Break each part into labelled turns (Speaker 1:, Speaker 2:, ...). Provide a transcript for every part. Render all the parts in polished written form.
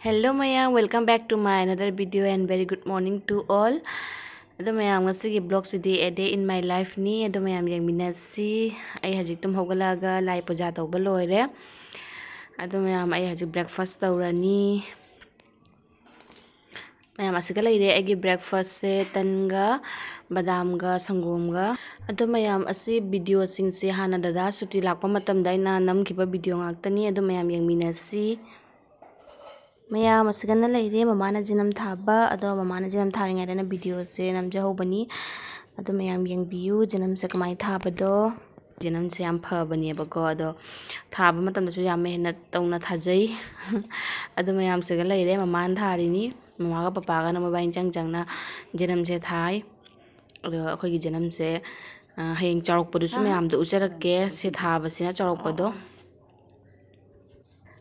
Speaker 1: Hello mayam, welcome back to my another video and very good morning to all. Ado mayam ngasigi vlog sidi a day in my life ni ado mayam yengminasi ai hajik tum hogalaga lai puja tawba loire. Ado mayam ai hajik breakfast tawrani. Mayam asiga leire ai breakfast se tanga badam ga sangom ga. Ado mayam asi video sing se hana dada suti lakpa matam da ina namkiba video ngaktani ado mayam yengminasi. Mayam asigana leire mamana jinam thaba ado mamana jinam tharingai dana video se namja hobani ado mayam yengbiu jinam se kamai thabado jinam se yam phabani bako ado thaba matam da su yam mehna tawna thajai ado mayam se ga leire mamana tharini mama ga papa ga na mobile jang na jinam se thai ado akhoi gi jinam se hayeng charok podu su mayam do ujarake se thaba sina charok podo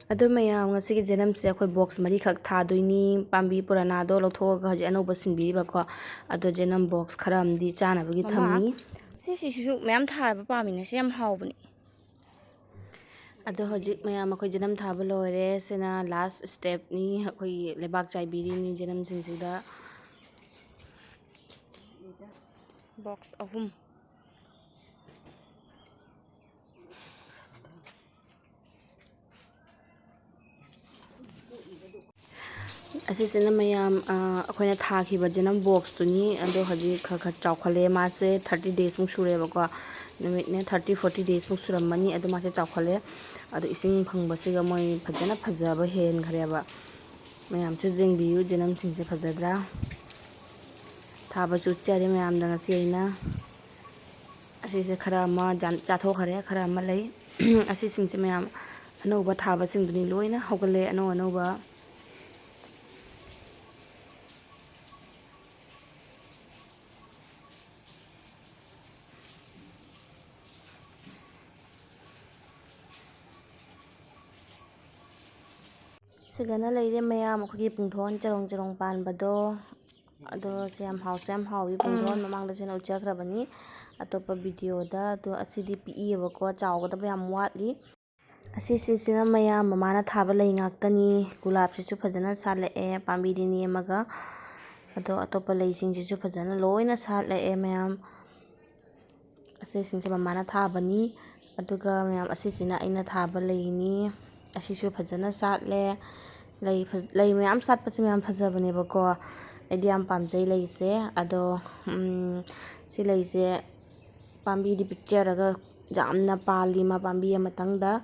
Speaker 1: Ado mayam ngasigi janam se akhoi box mari khak thadoini pambi purana do lothoga haji anoba sinbiri bako ado janam box kharam di chana bagi thammi
Speaker 2: si mayam thaba pamina se yam hawbani
Speaker 1: ado haji mayam akhoi janam thaba loire sena last step ni akhoi lebak chai biri ni janam singsida
Speaker 2: box ahum
Speaker 1: asisena mayam akhoi na thakhiba janam box tuni ado haji kha chawkhale ma se 30 days mu shure bako numit ne 30-40 days mu suramani ado ma se chawkhale ado ising phangba siga moi phajana phajaba hen khareba mayam chu jengbiu janam singse phajadra thaba chu chare mayam da ngasi aina asise khara ma chatho khare khara ma lei asi singse mayam anoba thaba singduni loina hogale anoba Sigana leire mayam akhoi pungthon charong pan bado ado sem hawi pungthon mamang da sena uchakrabani atopa video da to asidi pi bako chawgada yam watli asi sisina mayam mamana thaba lei ngaktani gulab sichu phajana salae pambi dini amaga ado atopa lei sing sichu phajana loina salae mayam asi singse mamana thabani aduga mayam asi sina aina thaba leini asisu phajana satle lei mayam satpase mayam phajabane bako aidi yam pamjai leise ado si leise pambi di picture aga jamna pali ma pambi amatangda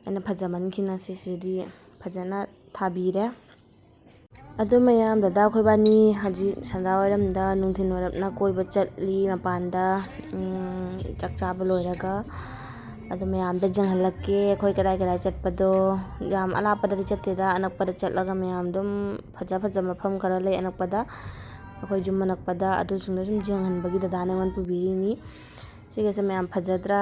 Speaker 1: aina phajaman khina sisidi phajana thabire ado mayam dada khoi bani haji sanda waram da nungthin waram na koiba chatli mapanda chakchaba loiraga ado mayam da janghalake khoi kadai chatpado yam alapada di chatteda anakpada chatlaga mayam dum phaja mafam khara lei anakpada akhoi jum manakpada adu sungna sum janghan bagi dada ne wan pubirini siga se mayam phajadra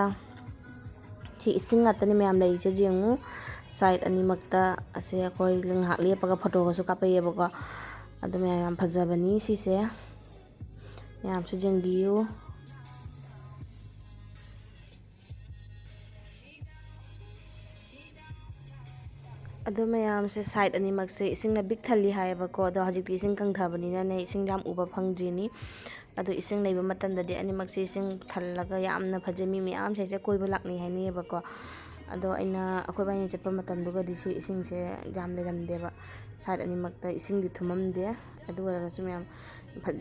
Speaker 1: thi ising atani mayam lei che jengu side ani makta ase akhoi linghak lepaga photo ga su kapaye bako adu mayam phajabani sise mayam su jengbiu ado mayam se side ani makse ising na big thali hai bako ado hajik ising kang thabani na ne ising jam uba phangdrini ado ising leiba matam da de ani makse ising thallaga yamna phajami miyam se koiba lakni haini bako ado aina akhoi bani chatpa matam duga disi ising se jam leramdeba side ani makta ising di thumamde adu waraga su miyam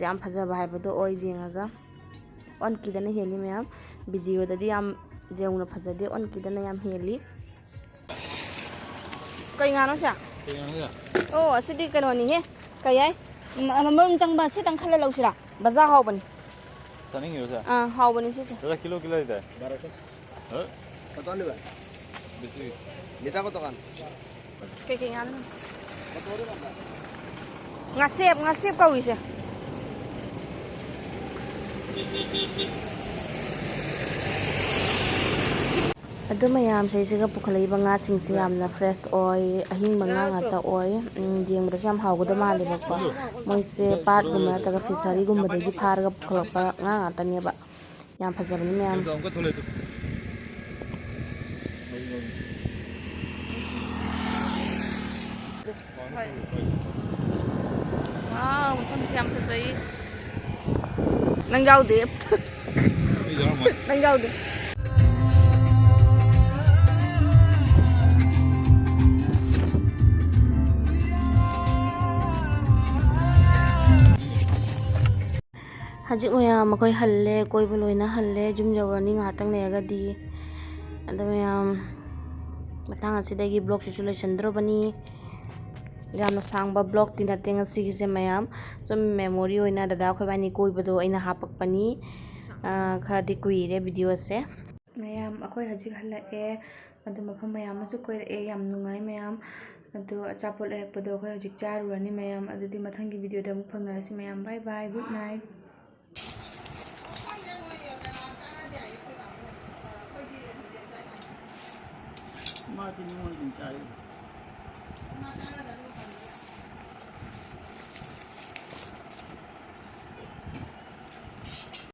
Speaker 1: jam phajaba haibado oi jengaga on kidana heli miyam video dadi yam jeungna phajade on kidana yam heli
Speaker 2: kai ngano sa oh asidi kanoni he kayai mamam changba si tang khala lausira baza hawbani
Speaker 3: Taning yo sa
Speaker 2: hawbani si
Speaker 3: Dada kilo ida
Speaker 4: 1200
Speaker 3: Huh?
Speaker 4: Kota ano ba?
Speaker 3: Bisi
Speaker 4: Dito ko to kan.
Speaker 2: kay ngano ngasip kawise
Speaker 1: ado mayam se siga pukhalai banga singsi yamna fresh oi ahing manga ngata oi jengbra jam hawgoda male bako moise pat gumna taga fishery gumba dagi pharga pukhalapa nga ngata neba yam phajabani mayam
Speaker 2: Wow, mafamꯁꯤ ꯌꯥꯝ ꯐꯖꯩ. ꯅꯪ ꯌꯥꯎꯗꯦ. ꯅꯪ ꯌꯥꯎꯗꯦ.
Speaker 1: ꯍꯧꯖꯤꯛ ꯃꯌꯥꯝ ꯑꯩꯈꯣꯏ ꯍꯜꯂꯦ, ꯀꯣꯏꯕ ꯂꯣꯏꯅ ꯍꯜꯂꯦ, ꯌꯨꯝ ꯌꯧꯔꯅꯤ ꯉꯥꯏꯍꯥꯛꯇꯪ ꯂꯩꯔꯒꯗꯤ. ꯑꯗꯣ ꯃꯌꯥꯝ ꯃꯊꯪ ꯑꯁꯤꯗꯒꯤ ꯕ꯭ꯂꯣꯛꯁꯤꯁꯨ ꯂꯣꯏꯁꯤꯟꯗ꯭ꯔꯕꯅꯤ. ꯌꯥꯝꯅ ꯁꯥꯡꯕ ꯕ꯭ꯂꯣꯛꯇꯤ ꯅꯠꯇꯦ ꯉꯁꯤꯒꯤꯁꯦ ꯃꯌꯥꯝ. ꯁꯨꯝ ꯃꯦꯃꯣꯔꯤ ꯑꯣꯏꯅ ꯗꯗꯥ ꯑꯩꯈꯣꯏꯕꯥꯅꯤ ꯀꯣꯏꯕꯗꯣ ꯑꯩꯅ ꯍꯥꯞꯄꯛꯄꯅꯤ. ꯈꯔꯗꯤ ꯀꯨꯏꯔꯦ ꯚꯤꯗꯤꯑꯣꯁꯦ. ꯃꯌꯥꯝ ꯑꯩꯈꯣꯏ ꯍꯧꯖꯤꯛ ꯍꯜꯂꯛꯑꯦ. ꯑꯗꯨ ꯃꯐꯝ ꯃꯌꯥꯝ ꯑꯃꯁꯨ ꯀꯣꯏꯔꯛꯑꯦ. ꯌꯥꯝ ꯅꯨꯡꯉꯥꯏ ꯃꯌꯥꯝ. ꯑꯗꯣ ꯑꯆꯥꯄꯣꯠ ꯂꯩꯔꯛꯄꯗꯣ ꯑꯩꯈꯣꯏ ꯍꯧꯖꯤꯛ ꯆꯥꯔꯨꯔꯅꯤ ꯃꯌꯥꯝ. ꯑꯗꯨꯗꯤ ꯃꯊꯪꯒꯤ ꯚꯤꯗꯤꯑꯣꯗ ꯑꯃꯨꯛ ꯐꯪꯅꯔꯁꯤ ꯃꯌꯥꯝ. ꯕꯥꯏ ꯕꯥꯏ, ꯒꯨꯗ ꯅꯥꯏꯠ.
Speaker 4: ꯃꯥꯗꯤ ꯃꯤꯉꯣꯟꯗ ꯑꯗꯨꯝ ꯆꯥꯏ.